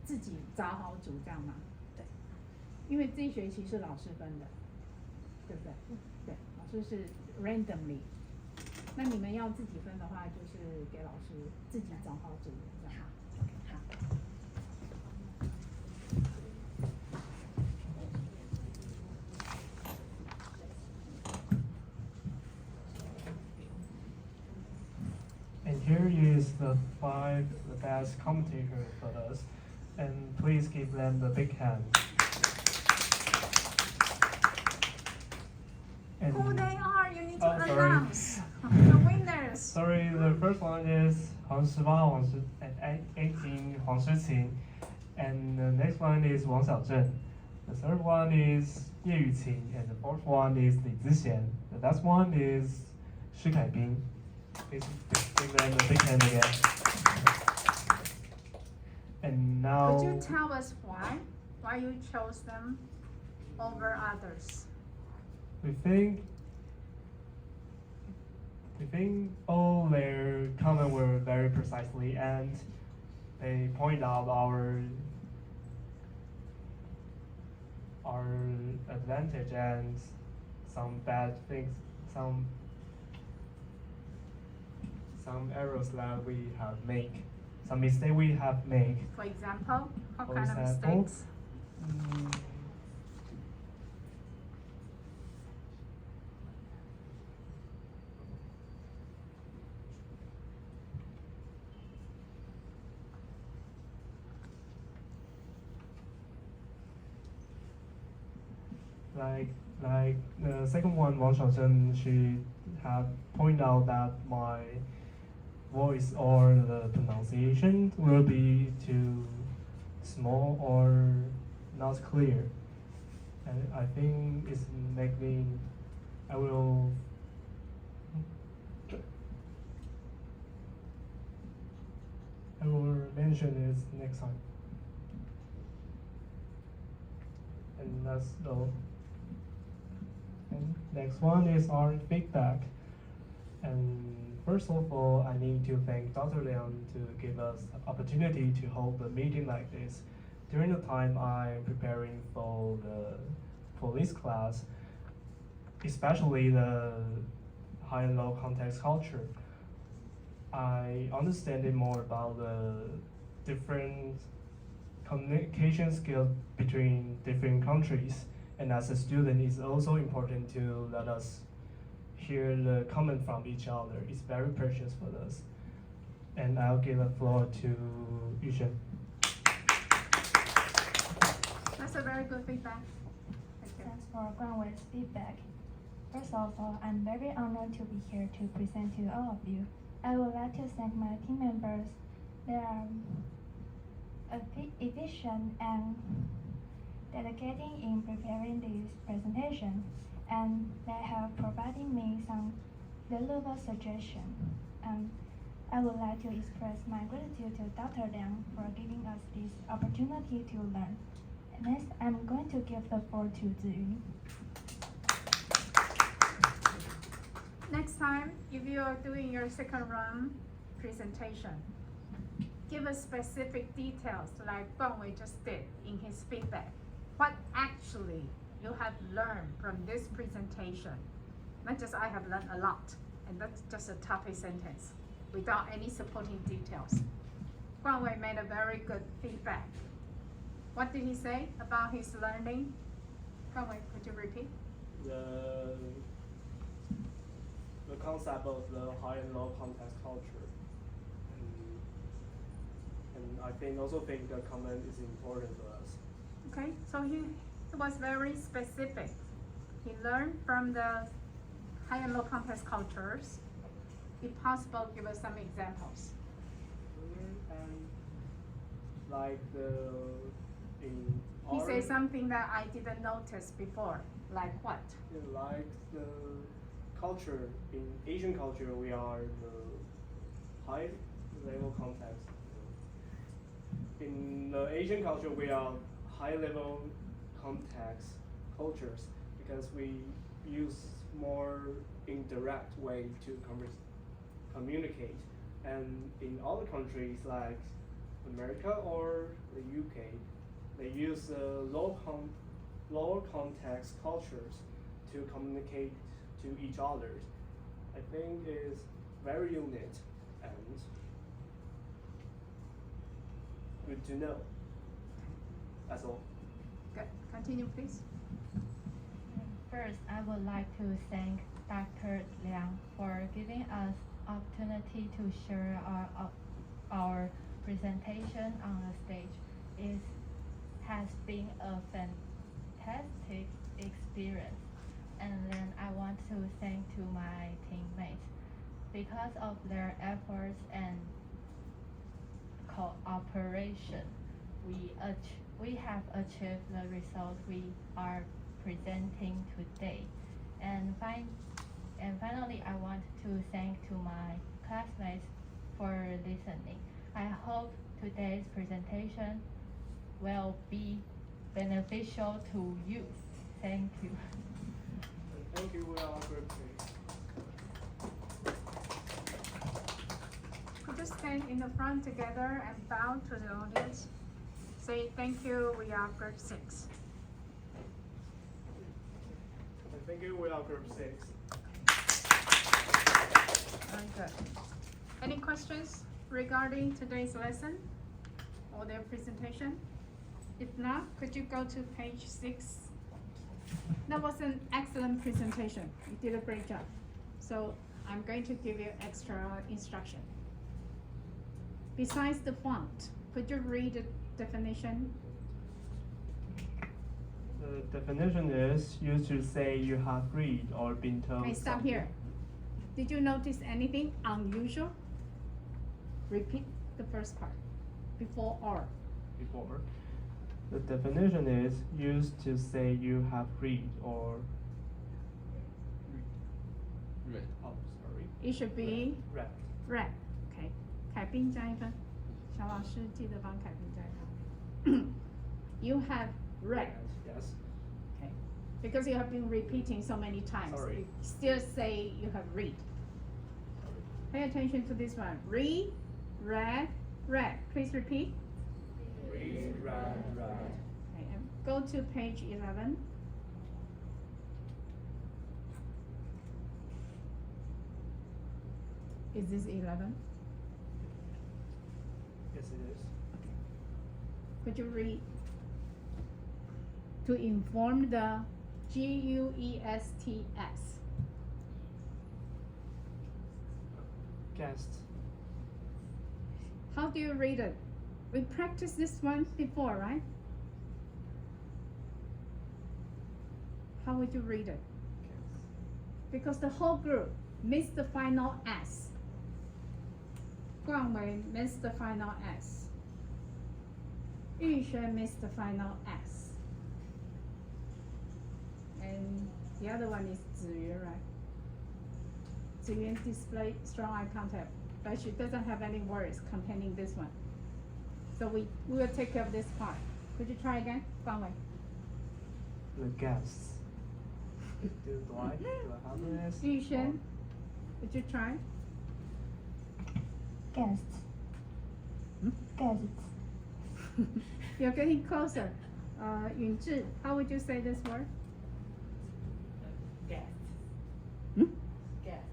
自己找好组这样吗？对。因为这一学期是老师分的，对不对？对，老师是 randomly。那你们要自己分的话，就是给老师自己找好组员这样。好。And here is the 5 best commentators for us, and please give them the big hand. And, Who they are? You need to sorry. announce the winners. Sorry, the first one is 黄十八, and 18, 黄诗晴, and the next one is 王小正. The third one is 叶雨晴, and the fourth one is 李子贤. The last one is 施凯斌. Please give them a big hand again. And now, Could you tell us why you chose them over others? we think all their comments were very precisely, and they point out our advantage and some bad things, some errors that we have made, some mistake we have made. For example, what For kind of example, mistakes? Like the second one, Wang Xiaozhen, she had pointed out that my voice or the pronunciation will be too small or not clear. And I think it's make me, I will mention this next time. And that's all. And next one is our feedback. And first of all, I need to thank Dr. Liang to give us the opportunity to hold a meeting like this. During the time I'm preparing for the police class, especially the high and low context culture, I understand more about the different communication skills between different countries. And as a student, it's also important to let us hear the comment from each other. It's very precious for us. And I'll give the floor to Yushen. That's a very good feedback. Thanks for Guanwei's feedback. First of all, I'm very honored to be here to present to all of you. I would like to thank my team members. They are efficient and dedicated in preparing this presentation, and they have provided me some valuable suggestions. I would like to express my gratitude to Dr. Liang for giving us this opportunity to learn. Next, I'm going to give the floor to Ziyun. Next time, if you are doing your second round presentation, give us specific details like Guangwei just did in his feedback. What actually you have learned from this presentation? Not just I have learned a lot, and that's just a topic sentence without any supporting details. Guangwei made a very good feedback. What did he say about his learning? Guangwei, could you repeat? The concept of the high and low context culture. And I also think the comment is important for us. Okay, so he was very specific. He learned from the high and low context cultures. If possible, give us some examples. And like he said something that I didn't notice before. Like what? Like the culture, in Asian culture, we are the high level context. In the Asian culture, we are high level context cultures because we use more indirect way to communicate. And in other countries like America or the UK, they use lower context cultures to communicate to each other. I think is very unique and good to know. That's all. Good. Continue, please. First, I would like to thank Dr. Liang for giving us opportunity to share our presentation on the stage. It has been a fantastic experience. And then I want to thank to my teammates. Because of their efforts and cooperation, we have achieved the result we are presenting today. And finally, I want to thank to my classmates for listening. I hope today's presentation will be beneficial to you. Thank you. Thank you, we are group 6. Could you stand in the front together and bow to the audience? Say thank you, we are group 6. Thank you, we are group 6. Very good. Any questions regarding today's lesson or their presentation? If not, could you go to page 6? That was an excellent presentation. You did a great job. So I'm going to give you extra instruction. Besides the font, could you read the definition? The definition is used to say you have read or been told. Okay, stop something. here. Did you notice anything unusual? Repeat the first part. Before or. Before. The definition is used to say you have read or read. Oh, sorry. It should be read. read. Okay. 凯宾加一分。小老师记得帮凯宾加一分。You have read. Yes. Okay. Because you have been repeating so many times. Sorry. You still say you have read. Pay attention to this one. Read, read, read. Please repeat. Read, read, read. Okay, and go to page 11. Is this 11? Yes, it is. Could you read? To inform the GUESTS. Guest. How do you read it? We practiced this one before, right? How would you read it? Because the whole group missed the final S. Guangwei missed the final S. Yuxuan missed the final S. And the other one is Ziyuan, right? Ziyuan displayed strong eye contact, but she doesn't have any words containing this one. So we will take care of this part. Could you try again, Guangwei? The guests. Do I have an S? Yuxuan, Would you try? Guests. Hmm? Guests. You're getting closer. Yunzhi, how would you say this word? Guests. Hmm? Guests.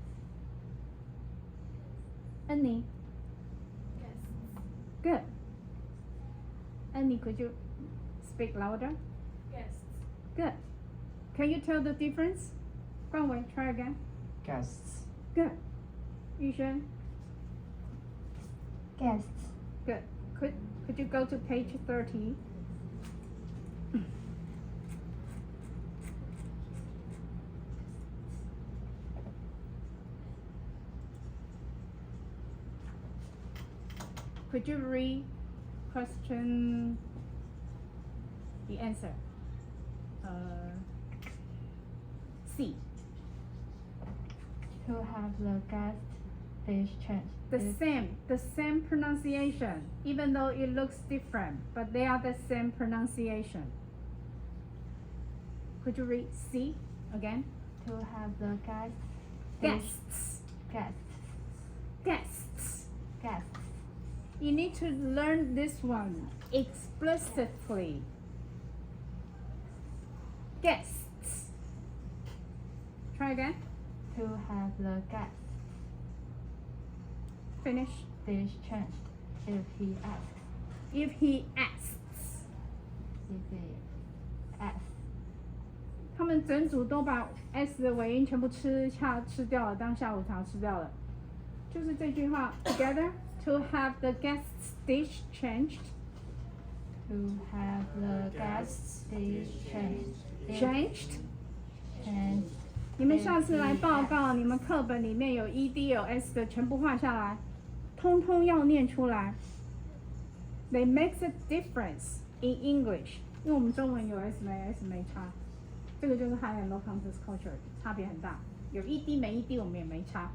Annie. Guests. Good. Annie, could you speak louder? Guests. Good. Can you tell the difference? Guangwei, try again. Guests. Good. Yushen. Guests. Good. Could you go to page 30? Could you read question, the answer? C. To have the guest dish changed. The same pronunciation, even though it looks different, but they are the same pronunciation. Could you read C again? To have the guest Guests. guests Guests. guests. You need to learn this one explicitly. Guests. Try again. To have the guest Finish. dish changed if he asks. If he asks. If he asks. 他们整组都把 s 的尾音全部吃掉了，当下午茶吃掉了。就是这句话 together to have the guests dish changed. To have the guest dish changed. Changed. Changed. 你们下次来报告，你们课本里面有 ed 有 s 的全部画下来，通通要念出来。They make a difference in English， 因为我们中文有 s 没 s 没差，这个就是 high and low context culture 差别很大。有 ed 没 ed 我们也没差，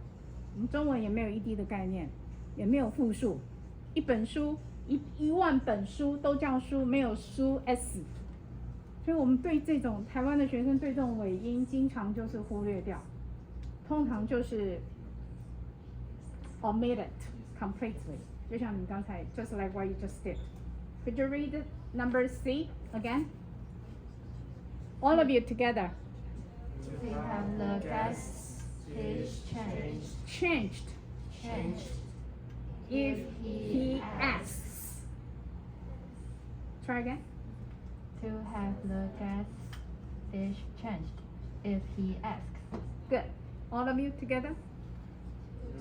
我们中文也没有 ed 的概念，也没有复数。一本书一万本书都叫书，没有书 s。所以我们对这种台湾的学生对这种尾音经常就是忽略掉，通常就是 omit it completely， 就像你刚才 just like what you just did. Could you read number C again? All of you together. To have the guest dish changed. Changed. Changed. If he asks. Try again. To have the guest dish changed if he asks. Good. All of you together.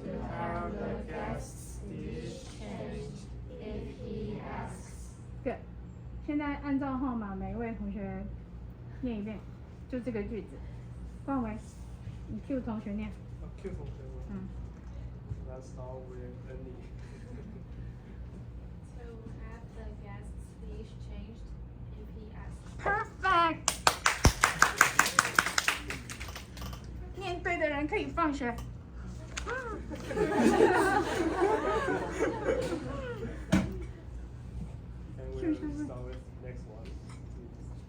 To have the guest dish changed if he asks. Good. 现在按照号码，每一位同学念一遍，就这个句子。冠伟，你 Q 同学念。Q 同学。Let's start with Annie. To have the guest's dish changed if he asks. Perfect. 念对的人可以放学。And we'll start with next one.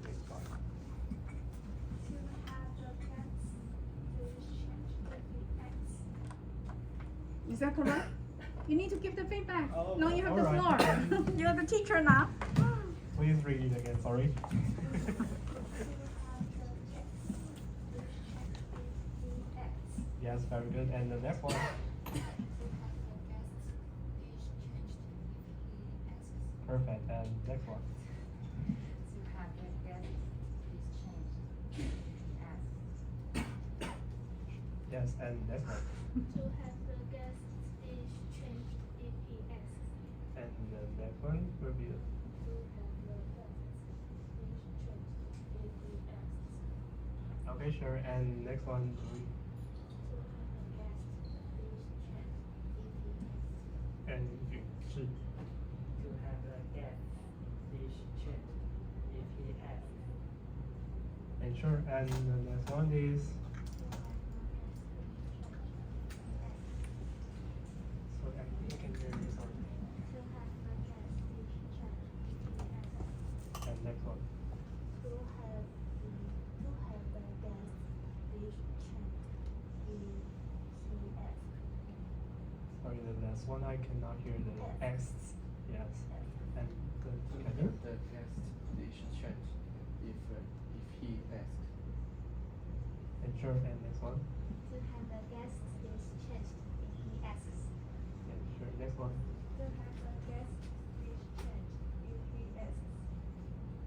Next part. To have the guest's dish changed if he asks. Is that correct? You need to give the feedback. Oh, no, you have the alright. floor. You're the teacher now. Please read it again, sorry. Yes, very good. And the next one. Perfect. And next one. To have the guest dish changed if he asks. Yes, and next one. To have the guest's dish changed if he asks. And the next one will be. To have the guest's dish changed if he asks. Okay, sure. And next one. And you. To have the guest dish changed if he asks. And sure. And the next one is. So I can hear you, sorry. To have the guest's dish changed if he asks. And next one. To have the guest's dish changed if he asks. this one I cannot hear the X. Yes. And The guest is changed if he asks. and sure, and next one. To have the guest is changed if he asks. And sure, next one. To have the guest is changed if he asks.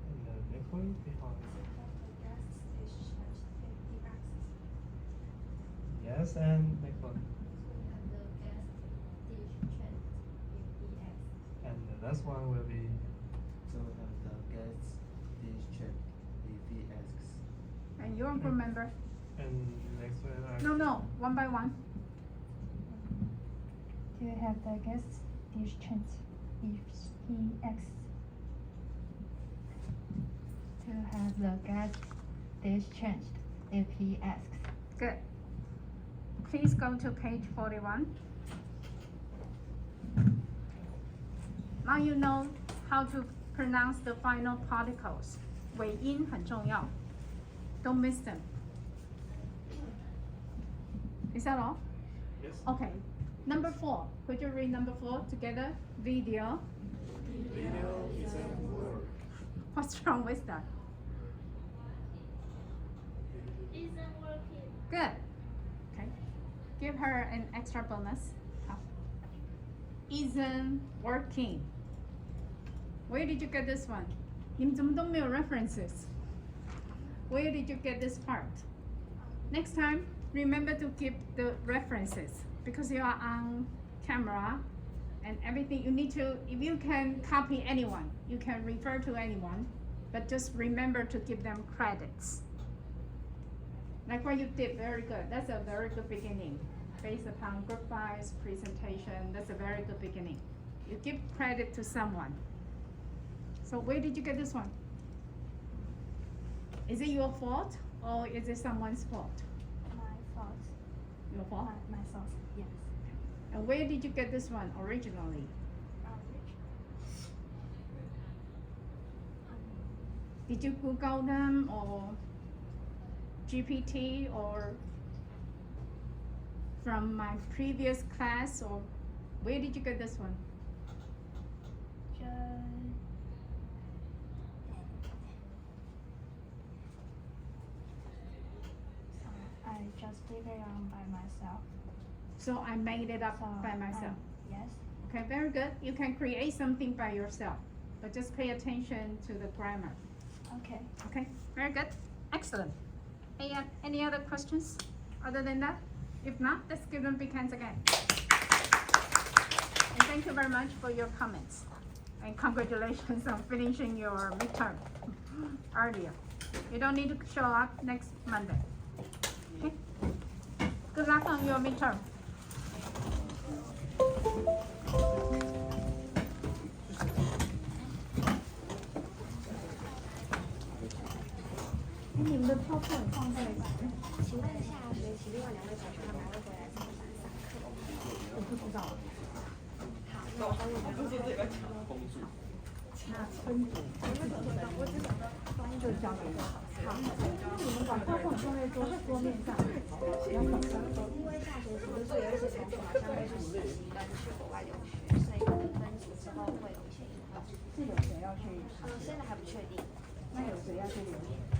And the next one behind. To have the guest is changed if he asks. Yes, and next one. To have the guest is changed if he asks. And the last one will be. To have the guest dish checked if he asks. And you're a group member. And next one. No, one by one. To have the guest dish changed if he asks. To have the guest dish changed if he asks. Good. Please go to page 41. Now you know how to pronounce the final particles. 尾音很重要. Don't miss them. Is that all? Yes. Okay. Number 4. Could you read number 4 together? Video. Video isn't work. What's wrong with that? Isn't working. Good. Okay. Give her an extra bonus. Isn't working. Where did you get this one? 你们怎么都没有 references? Where did you get this part? Next time, remember to keep the references because you are on camera and everything. You need to, if you can copy anyone, you can refer to anyone, but just remember to give them credits. Like what you did, very good. That's a very good beginning. Based upon group 5's presentation, that's a very good beginning. You give credit to someone. So where did you get this one? Is it your fault or is it someone's fault? My fault. Your fault? My fault, yes. And where did you get this one originally? Did you Google them or GPT or from my previous class, or where did you get this one? I just figured it out by myself. So I made it up by myself. Yes. Okay, very good. You can create something by yourself, but just pay attention to the grammar. Okay. Okay, very good. Excellent. Any other questions other than that? If not, let's give them big hands again. And thank you very much for your comments. And congratulations on finishing your midterm earlier. You don't need to show up next Monday. Okay? Good luck on your midterm.现在还不确定。那有谁要去留言？